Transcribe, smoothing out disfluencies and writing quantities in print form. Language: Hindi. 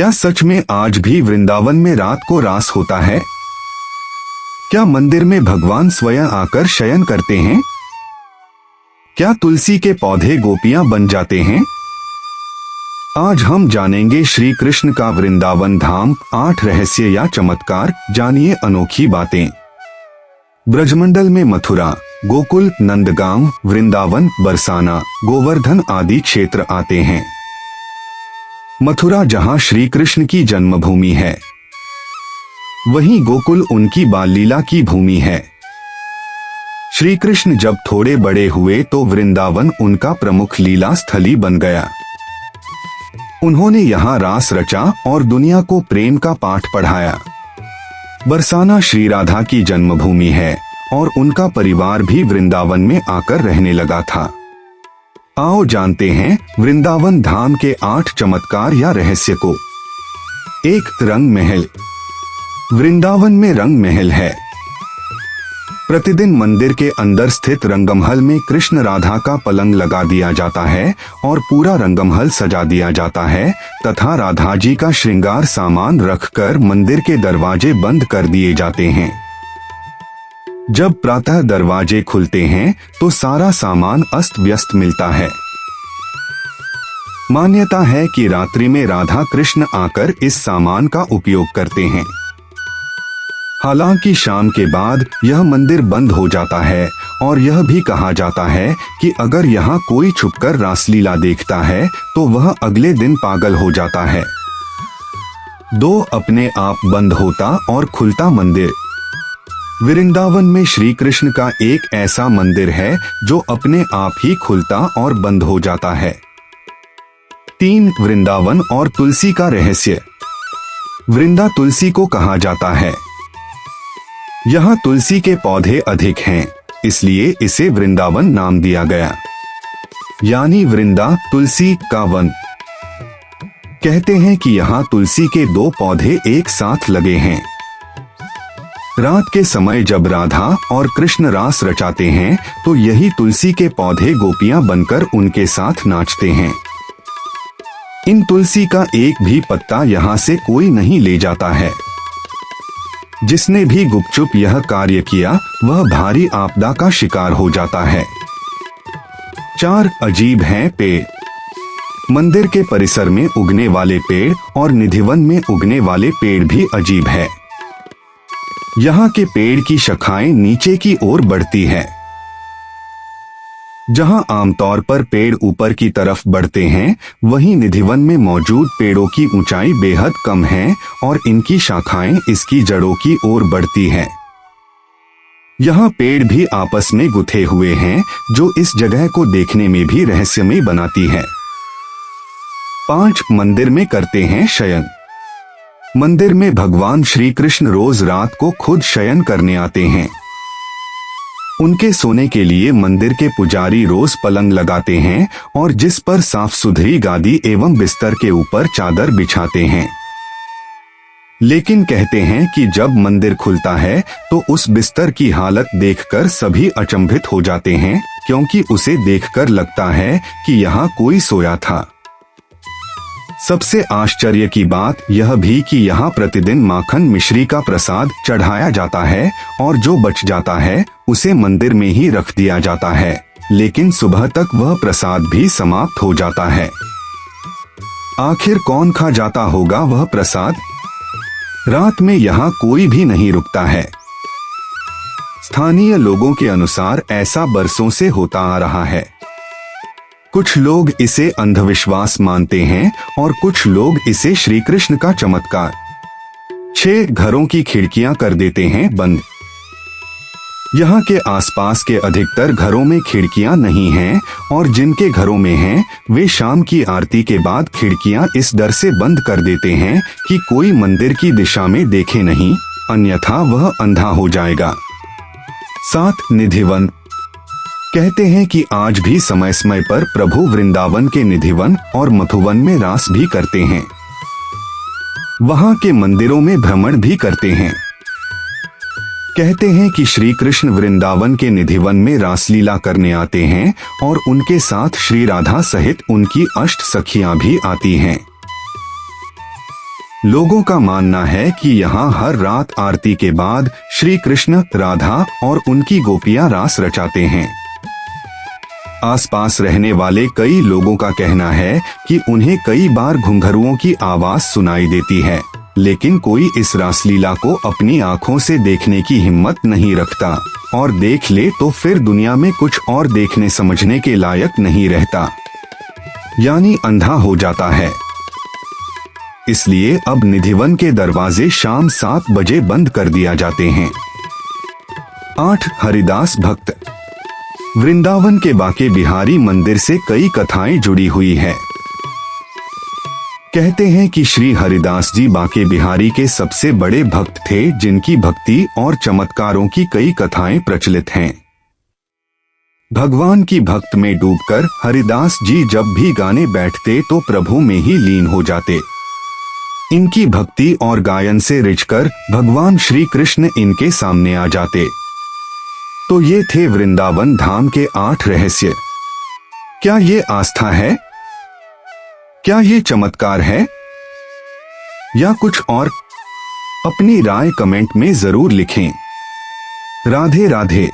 क्या सच में आज भी वृंदावन में रात को रास होता है? क्या मंदिर में भगवान स्वयं आकर शयन करते हैं? क्या तुलसी के पौधे गोपियां बन जाते हैं? आज हम जानेंगे श्री कृष्ण का वृंदावन धाम 8 रहस्य या चमत्कार। जानिए अनोखी बातें। ब्रजमंडल में मथुरा, गोकुल, नंदगांव, वृंदावन, बरसाना, गोवर्धन आदि क्षेत्र आते हैं। मथुरा जहां श्री कृष्ण की जन्मभूमि है, वहीं गोकुल उनकी बाल लीला की भूमि है। श्री कृष्ण जब थोड़े बड़े हुए तो वृंदावन उनका प्रमुख लीला स्थली बन गया। उन्होंने यहाँ रास रचा और दुनिया को प्रेम का पाठ पढ़ाया। बरसाना श्री राधा की जन्मभूमि है और उनका परिवार भी वृंदावन में आकर रहने लगा था। आओ जानते हैं वृंदावन धाम के 8 चमत्कार या रहस्य को। 1. रंग महल। वृंदावन में रंग महल है। प्रतिदिन मंदिर के अंदर स्थित रंगमहल में कृष्ण राधा का पलंग लगा दिया जाता है और पूरा रंगमहल सजा दिया जाता है तथा राधा जी का श्रृंगार सामान रखकर मंदिर के दरवाजे बंद कर दिए जाते हैं। जब प्रातः दरवाजे खुलते हैं तो सारा सामान अस्त व्यस्त मिलता है। मान्यता है कि रात्रि में राधा कृष्ण आकर इस सामान का उपयोग करते हैं। हालांकि शाम के बाद यह मंदिर बंद हो जाता है और यह भी कहा जाता है कि अगर यहाँ कोई छुपकर रासलीला देखता है तो वह अगले दिन पागल हो जाता है। 2. अपने आप बंद होता और खुलता मंदिर। वृंदावन में श्री कृष्ण का एक ऐसा मंदिर है जो अपने आप ही खुलता और बंद हो जाता है। 3. वृंदावन और तुलसी का रहस्य। वृंदा तुलसी को कहा जाता है। यहाँ तुलसी के पौधे अधिक हैं, इसलिए इसे वृंदावन नाम दिया गया, यानी वृंदा तुलसी का वन। कहते हैं कि यहाँ तुलसी के 2 पौधे एक साथ लगे हैं। रात के समय जब राधा और कृष्ण रास रचाते हैं तो यही तुलसी के पौधे गोपियां बनकर उनके साथ नाचते हैं। इन तुलसी का एक भी पत्ता यहाँ से कोई नहीं ले जाता है। जिसने भी गुपचुप यह कार्य किया वह भारी आपदा का शिकार हो जाता है। 4. अजीब हैं पेड़। मंदिर के परिसर में उगने वाले पेड़ और निधिवन में उगने वाले पेड़ भी अजीब है। यहाँ के पेड़ की शाखाएं नीचे की ओर बढ़ती है। जहाँ आमतौर पर पेड़ ऊपर की तरफ बढ़ते हैं, वहीं निधिवन में मौजूद पेड़ों की ऊंचाई बेहद कम है और इनकी शाखाएं इसकी जड़ों की ओर बढ़ती हैं। यहाँ पेड़ भी आपस में गुथे हुए हैं, जो इस जगह को देखने में भी रहस्यमय बनाती है। 5. मंदिर में करते हैं शयन। मंदिर में भगवान श्री कृष्ण रोज रात को खुद शयन करने आते हैं। उनके सोने के लिए मंदिर के पुजारी रोज पलंग लगाते हैं और जिस पर साफ सुथरी गादी एवं बिस्तर के ऊपर चादर बिछाते हैं। लेकिन कहते हैं कि जब मंदिर खुलता है तो उस बिस्तर की हालत देखकर सभी अचंभित हो जाते हैं, क्योंकि उसे देखकर लगता है कि यहाँ कोई सोया था। सबसे आश्चर्य की बात यह भी कि यहाँ प्रतिदिन माखन मिश्री का प्रसाद चढ़ाया जाता है और जो बच जाता है उसे मंदिर में ही रख दिया जाता है, लेकिन सुबह तक वह प्रसाद भी समाप्त हो जाता है। आखिर कौन खा जाता होगा वह प्रसाद? रात में यहाँ कोई भी नहीं रुकता है। स्थानीय लोगों के अनुसार ऐसा बरसों से होता आ रहा है। कुछ लोग इसे अंधविश्वास मानते हैं और कुछ लोग इसे श्री कृष्ण का चमत्कार। 6. घरों की खिड़कियां कर देते हैं बंद। यहाँ के आसपास के अधिकतर घरों में खिड़कियां नहीं हैं और जिनके घरों में हैं वे शाम की आरती के बाद खिड़कियां इस डर से बंद कर देते हैं कि कोई मंदिर की दिशा में देखे नहीं, अन्यथा वह अंधा हो जाएगा। 7. निधिवन। कहते हैं कि आज भी समय समय पर प्रभु वृंदावन के निधिवन और मधुवन में रास भी करते हैं। वहां के मंदिरों में भ्रमण भी करते हैं। कहते हैं कि श्री कृष्ण वृंदावन के निधिवन में रासलीला करने आते हैं और उनके साथ श्री राधा सहित उनकी अष्ट सखियां भी आती हैं। लोगों का मानना है कि यहाँ हर रात आरती के बाद श्री कृष्ण, राधा और उनकी गोपियां रास रचाते हैं। आसपास रहने वाले कई लोगों का कहना है कि उन्हें कई बार घुंघरुओं की आवाज सुनाई देती है, लेकिन कोई इस रासलीला को अपनी आंखों से देखने की हिम्मत नहीं रखता, और देख ले तो फिर दुनिया में कुछ और देखने समझने के लायक नहीं रहता, यानी अंधा हो जाता है। इसलिए अब निधिवन के दरवाजे शाम 7 बजे बंद कर दिया जाते हैं। 8 हरिदास भक्त। वृंदावन के बाके बिहारी मंदिर से कई कथाएं जुड़ी हुई है। कहते हैं कि श्री हरिदास जी बाके बिहारी के सबसे बड़े भक्त थे, जिनकी भक्ति और चमत्कारों की कई कथाएं प्रचलित हैं। भगवान की भक्त में डूबकर हरिदास जी जब भी गाने बैठते तो प्रभु में ही लीन हो जाते। इनकी भक्ति और गायन से रिझकर भगवान श्री कृष्ण इनके सामने आ जाते। तो ये थे वृंदावन धाम के 8 रहस्य। क्या ये आस्था है? क्या ये चमत्कार है या कुछ और? अपनी राय कमेंट में जरूर लिखें। राधे राधे।